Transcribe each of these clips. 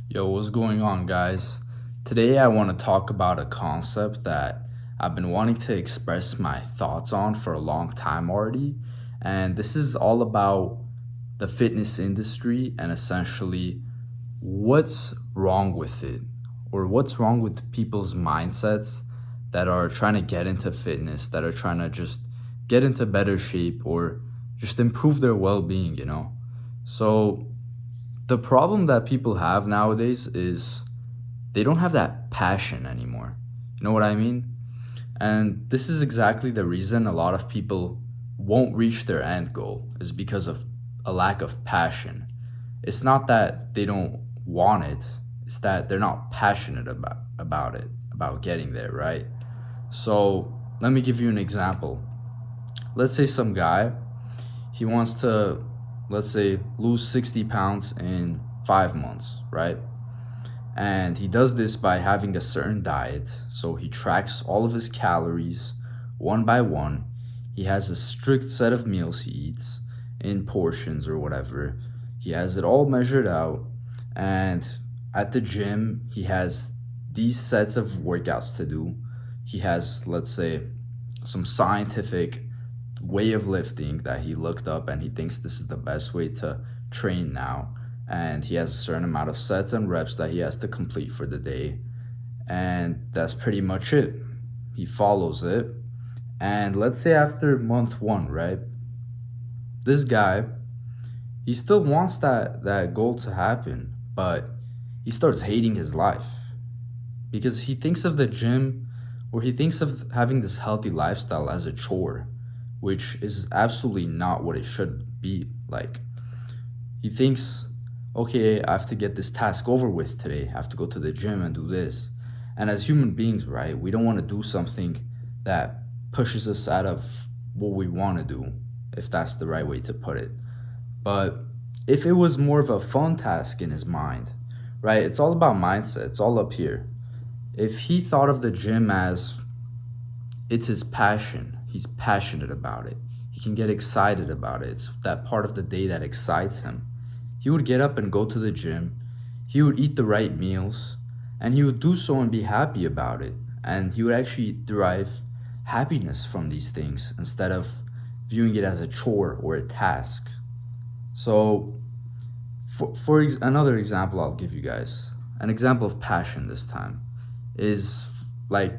Yo, what's going on, guys? Today, I want to talk about a concept that I've been wanting to express my thoughts on for a long time already. And this is all about the fitness industry and essentially what's wrong with it, or what's wrong with people's mindsets that are trying to get into fitness, that are trying to just get into better shape or just improve their well being. So, the problem that people have nowadays is they don't have that passion anymore. You know what I mean? And this is exactly the reason a lot of people won't reach their end goal is because of a lack of passion. It's not that they don't want it, it's that they're not passionate about it, about getting there, right? So, let me give you an example. Let's say some guy, he wants to, let's say, lose 60 pounds in 5 months, right? And he does this by having a certain diet. So he tracks all of his calories one by one. He has a strict set of meals he eats in portions or whatever. He has it all measured out. And at the gym, he has these sets of workouts to do. He has, let's say, some scientific way of lifting that he looked up and he thinks this is the best way to train now. And he has a certain amount of sets and reps that he has to complete for the day. And that's pretty much it. He follows it. And let's say after month one, right? This guy, he still wants that goal to happen, but he starts hating his life because he thinks of the gym or he thinks of having this healthy lifestyle as a chore, which is absolutely not what it should be like. He thinks, okay, I have to get this task over with today. I have to go to the gym and do this. And as human beings, right, we don't want to do something that pushes us out of what we want to do, if that's the right way to put it. But if it was more of a fun task in his mind, right, it's all about mindset, it's all up here. If he thought of the gym as it's his passion, he's passionate about it, he can get excited about it, it's that part of the day that excites him. He would get up and go to the gym, he would eat the right meals, and he would do so and be happy about it. And he would actually derive happiness from these things instead of viewing it as a chore or a task. So, another example, I'll give you guys an example of passion this time is like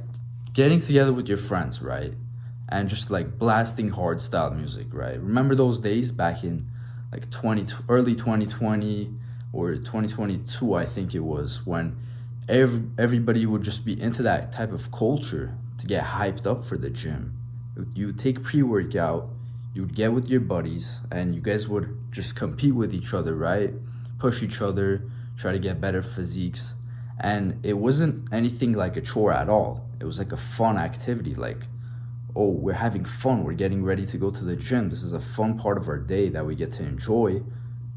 getting together with your friends, right? And just like blasting hard style music, right? Remember those days back in like early 2020 or 2022, I think it was, when everybody would just be into that type of culture to get hyped up for the gym. You would take pre-workout, you would get with your buddies, and you guys would just compete with each other, right? Push each other, try to get better physiques. And it wasn't anything like a chore at all. It was like a fun activity, like, oh, we're having fun, we're getting ready to go to the gym. This is a fun part of our day that we get to enjoy.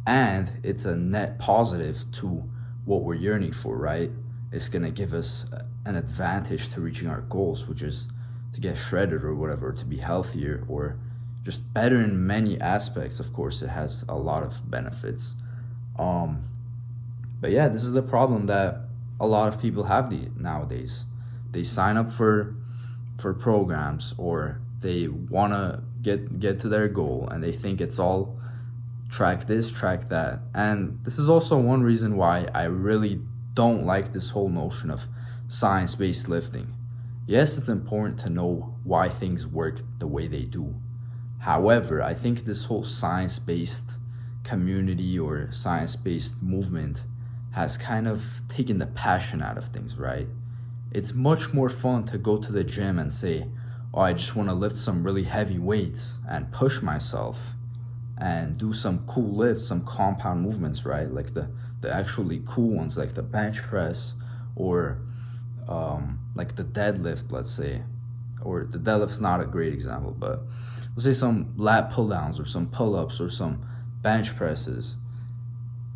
And it's a net positive to what we're yearning for, right? It's gonna give us an advantage to reaching our goals, which is to get shredded or whatever, to be healthier or just better in many aspects. Of course, it has a lot of benefits. Um, but yeah, this is the problem that a lot of people have nowadays. They sign up for programs or they want to get to their goal and they think it's all track this, track that. And this is also one reason why I really don't like this whole notion of science-based lifting. Yes, it's important to know why things work the way they do. However, I think this whole science-based community or science-based movement has kind of taken the passion out of things, right? It's much more fun to go to the gym and say, oh, I just want to lift some really heavy weights and push myself and do some cool lifts, some compound movements, right? Like the actually cool ones, like the bench press or like the deadlift, let's say. Or the deadlift's not a great example, but let's say some lat pull downs or some pull ups or some bench presses.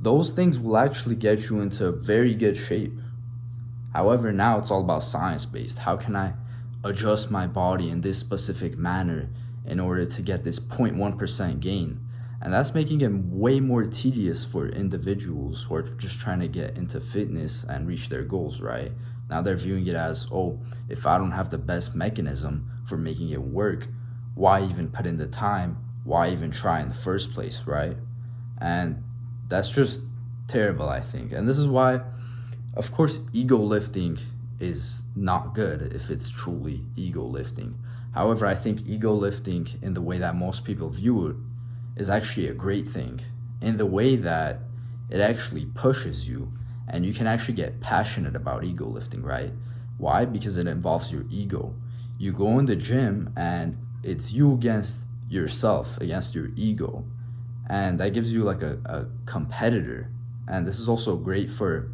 Those things will actually get you into very good shape. However, now it's all about science based. How can I adjust my body in this specific manner in order to get this 0.1% gain? And that's making it way more tedious for individuals who are just trying to get into fitness and reach their goals, right? Now they're viewing it as, oh, if I don't have the best mechanism for making it work, why even put in the time? Why even try in the first place, right? And that's just terrible, I think. And this is why, of course, ego lifting is not good if it's truly ego lifting. However, I think ego lifting, in the way that most people view it, is actually a great thing, in the way that it actually pushes you and you can actually get passionate about ego lifting, right? Why? Because it involves your ego. You go in the gym and it's you against yourself, against your ego. And that gives you like a competitor. And this is also great for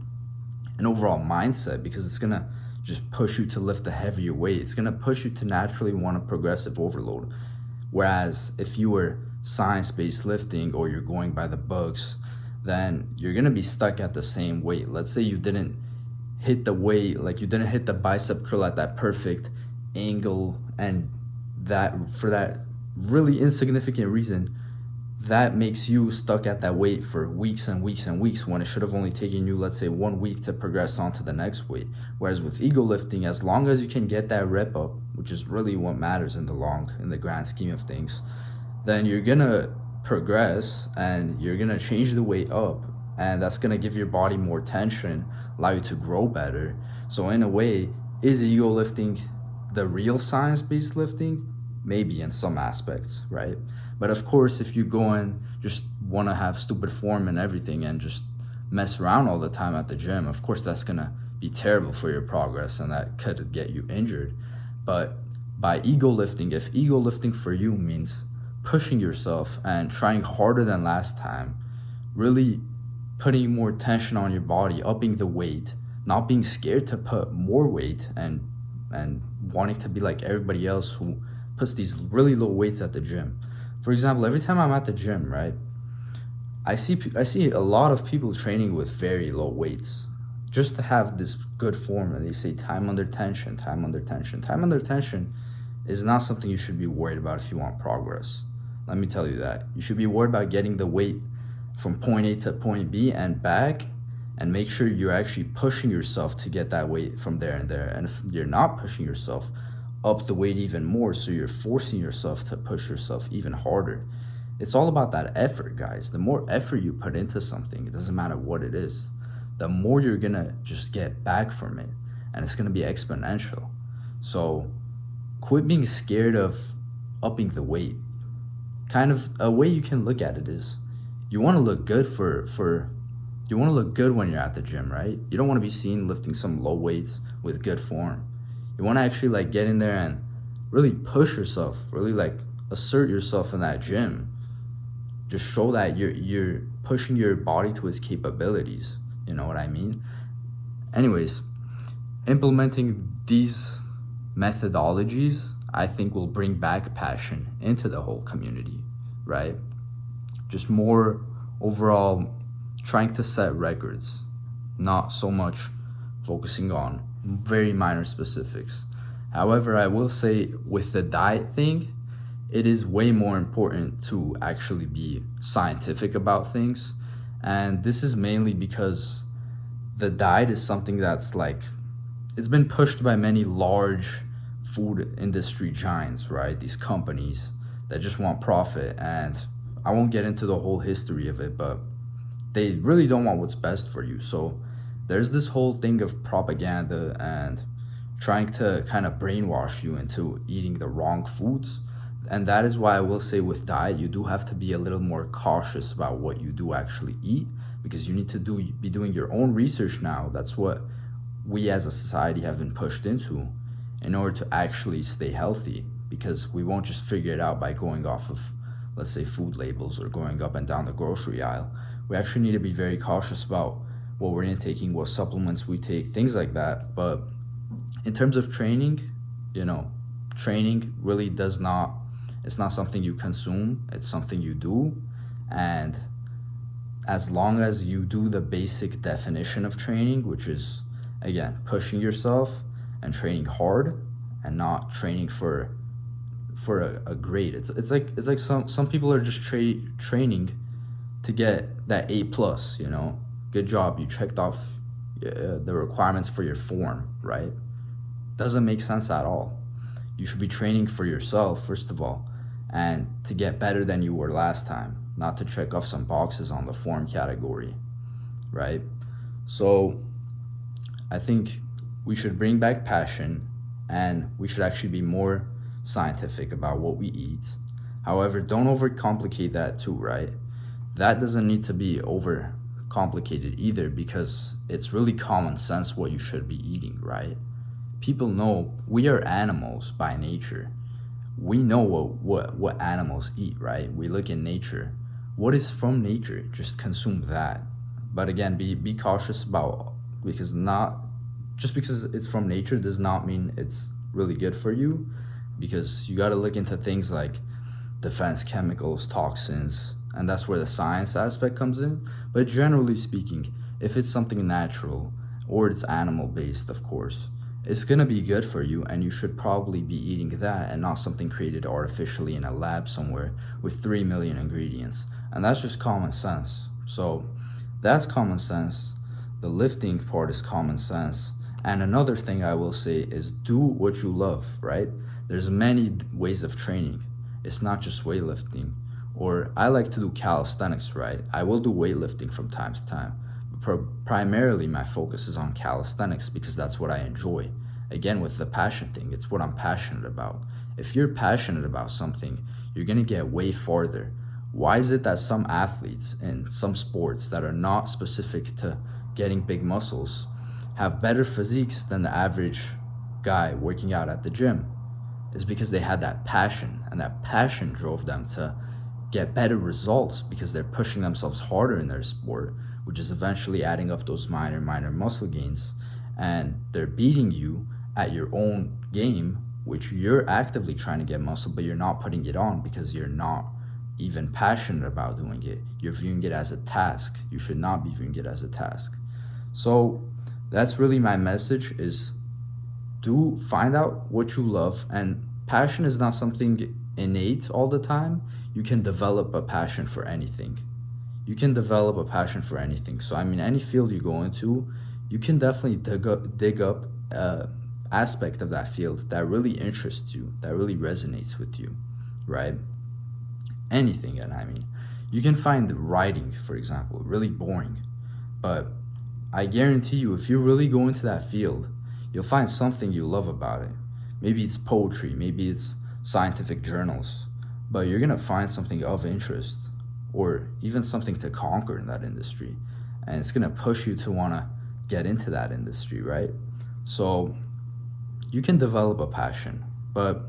an overall mindset, because it's gonna just push you to lift a heavier weight. It's gonna push you to naturally want a progressive overload. Whereas if you were science-based lifting, or you're going by the books, then you're gonna be stuck at the same weight. Let's say you didn't hit the weight, like you didn't hit the bicep curl at that perfect angle, and that for that really insignificant reason, that makes you stuck at that weight for weeks and weeks and weeks, when it should have only taken you, let's say, 1 week to progress on to the next weight. Whereas with ego lifting, as long as you can get that rep up, which is really what matters in the grand scheme of things, then you're gonna progress and you're gonna change the weight up, and that's gonna give your body more tension, allow you to grow better. So in a way, is ego lifting the real science-based lifting? Maybe in some aspects, right? But of course, if you go and just want to have stupid form and everything and just mess around all the time at the gym, of course that's gonna be terrible for your progress, and that could get you injured. But by ego lifting, if ego lifting for you means pushing yourself and trying harder than last time, really putting more tension on your body, upping the weight, not being scared to put more weight, and wanting to be like everybody else who puts these really low weights at the gym. For example, every time I'm at the gym, right, I see a lot of people training with very low weights just to have this good form, and they say time under tension, time under tension. Time under tension is not something you should be worried about if you want progress. Let me tell you that. You should be worried about getting the weight from point A to point B and back, and make sure you're actually pushing yourself to get that weight from there and there. And if you're not pushing yourself, up the weight even more, so you're forcing yourself to push yourself even harder. It's all about that effort, guys. The more effort you put into something, it doesn't matter what it is, the more you're gonna just get back from it, and it's gonna be exponential. So quit being scared of upping the weight. Kind of a way you can look at it is, you want to look good you want to look good when you're at the gym, right? You don't want to be seen lifting some low weights with good form. You want to actually like get in there and really push yourself, really like assert yourself in that gym. Just show that you're pushing your body to its capabilities. You know what I mean? Anyways, implementing these methodologies, I think, will bring back passion into the whole community, right? Just more overall trying to set records, not so much focusing on very minor specifics. However, I will say with the diet thing, it is way more important to actually be scientific about things. And this is mainly because the diet is something that's like, it's been pushed by many large food industry giants, right? These companies that just want profit. And I won't get into the whole history of it, but they really don't want what's best for you. So there's this whole thing of propaganda and trying to kind of brainwash you into eating the wrong foods. And that is why I will say with diet, you do have to be a little more cautious about what you do actually eat, because you need to be doing your own research now. That's what we as a society have been pushed into in order to actually stay healthy, because we won't just figure it out by going off of, let's say, food labels or going up and down the grocery aisle. We actually need to be very cautious about what we're intaking, what supplements we take, things like that. But in terms of training, training really it's not something you consume, it's something you do. And as long as you do the basic definition of training, which is, again, pushing yourself and training hard, and not training for for a grade. It's like some people are just training to get that A+. Good job, you checked off the requirements for your form, right? Doesn't make sense at all. You should be training for yourself, first of all, and to get better than you were last time, not to check off some boxes on the form category, right? So I think we should bring back passion, and we should actually be more scientific about what we eat. However, don't overcomplicate that too, right? That doesn't need to be over complicated either, because it's really common sense what you should be eating, right? People know we are animals by nature. We know what animals eat, right? We look in nature. What is from nature? Just consume that. But again, be cautious about, because not just because it's from nature does not mean it's really good for you, because you got to look into things like defense chemicals, toxins, and that's where the science aspect comes in. But generally speaking, if it's something natural or it's animal based, of course, it's going to be good for you, and you should probably be eating that and not something created artificially in a lab somewhere with 3 million ingredients. And that's just common sense. So that's common sense. The lifting part is common sense. And another thing I will say is do what you love, right? There's many ways of training. It's not just weightlifting. Or I like to do calisthenics, right? I will do weightlifting from time to time. Primarily, my focus is on calisthenics because that's what I enjoy. Again, with the passion thing, it's what I'm passionate about. If you're passionate about something, you're going to get way farther. Why is it that some athletes in some sports that are not specific to getting big muscles have better physiques than the average guy working out at the gym? It's because they had that passion, and that passion drove them to get better results because they're pushing themselves harder in their sport, which is eventually adding up those minor muscle gains. And they're beating you at your own game, which you're actively trying to get muscle, but you're not putting it on because you're not even passionate about doing it. You're viewing it as a task. You should not be viewing it as a task. So that's really my message, is do find out what you love. And passion is not something innate all the time. You can develop a passion for anything. So I mean, any field you go into, you can definitely dig up aspect of that field that really interests you, that really resonates with you, right? Anything. And I mean, you can find writing, for example, really boring, but I guarantee you, if you really go into that field, you'll find something you love about it. Maybe it's poetry, maybe it's scientific journals, but you're gonna find something of interest, or even something to conquer in that industry, and it's gonna push you to wanna get into that industry, right? So you can develop a passion, but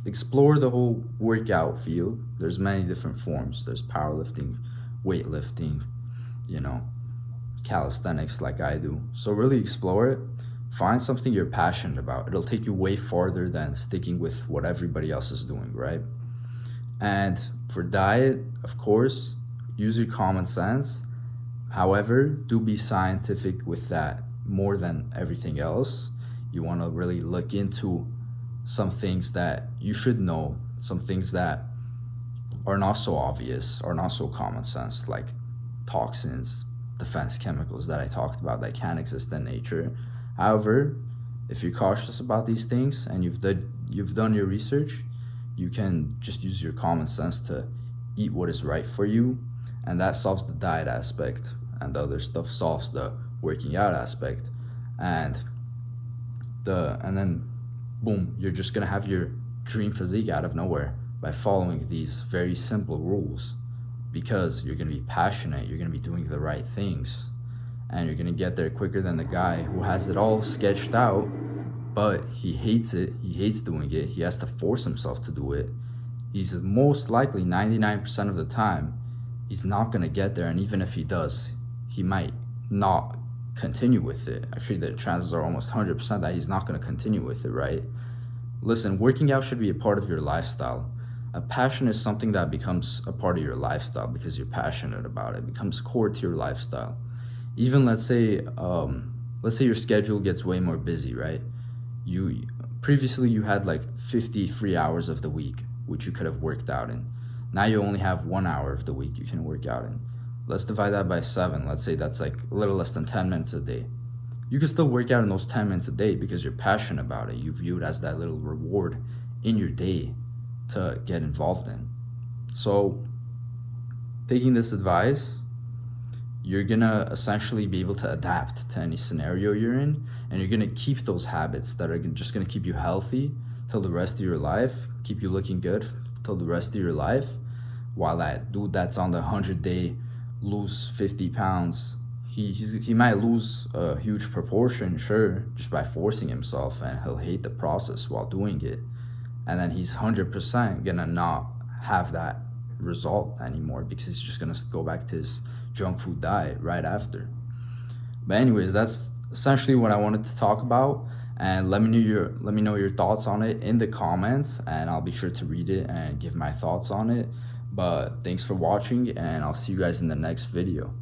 explore the whole workout field. There's many different forms. There's powerlifting, weightlifting, calisthenics like I do. So really explore it. Find something you're passionate about. It'll take you way farther than sticking with what everybody else is doing, right? And for diet, of course, use your common sense. However, do be scientific with that more than everything else. You want to really look into some things that you should know, some things that are not so obvious or not so common sense, like toxins, defense chemicals that I talked about that can't exist in nature. However, if you're cautious about these things and you've done your research, you can just use your common sense to eat what is right for you, and that solves the diet aspect, and the other stuff solves the working out aspect, and then boom, you're just gonna have your dream physique out of nowhere by following these very simple rules, because you're gonna be passionate, you're gonna be doing the right things, and you're gonna get there quicker than the guy who has it all sketched out, but he hates it, he hates doing it, he has to force himself to do it. He's most likely 99% of the time, he's not gonna get there, and even if he does, he might not continue with it. Actually, the chances are almost 100% that he's not gonna continue with it, right? Listen, working out should be a part of your lifestyle. A passion is something that becomes a part of your lifestyle because you're passionate about it. It becomes core to your lifestyle. Even let's say your schedule gets way more busy, right? Previously, you had like 50 free hours of the week, which you could have worked out in. Now you only have 1 hour of the week you can work out in. Let's divide that by 7. Let's say that's like a little less than 10 minutes a day. You can still work out in those 10 minutes a day because you're passionate about it. You view it as that little reward in your day to get involved in. So, taking this advice, you're gonna essentially be able to adapt to any scenario you're in, and you're gonna keep those habits that are just gonna keep you healthy till the rest of your life, keep you looking good till the rest of your life. While that dude that's on the 100-day lose 50 pounds, he might lose a huge proportion, sure, just by forcing himself, and he'll hate the process while doing it. And then he's 100% gonna not have that result anymore because he's just gonna go back to his junk food diet right after. But anyways, that's essentially what I wanted to talk about. And let me know your thoughts on it in the comments, and I'll be sure to read it and give my thoughts on it. But thanks for watching, and I'll see you guys in the next video.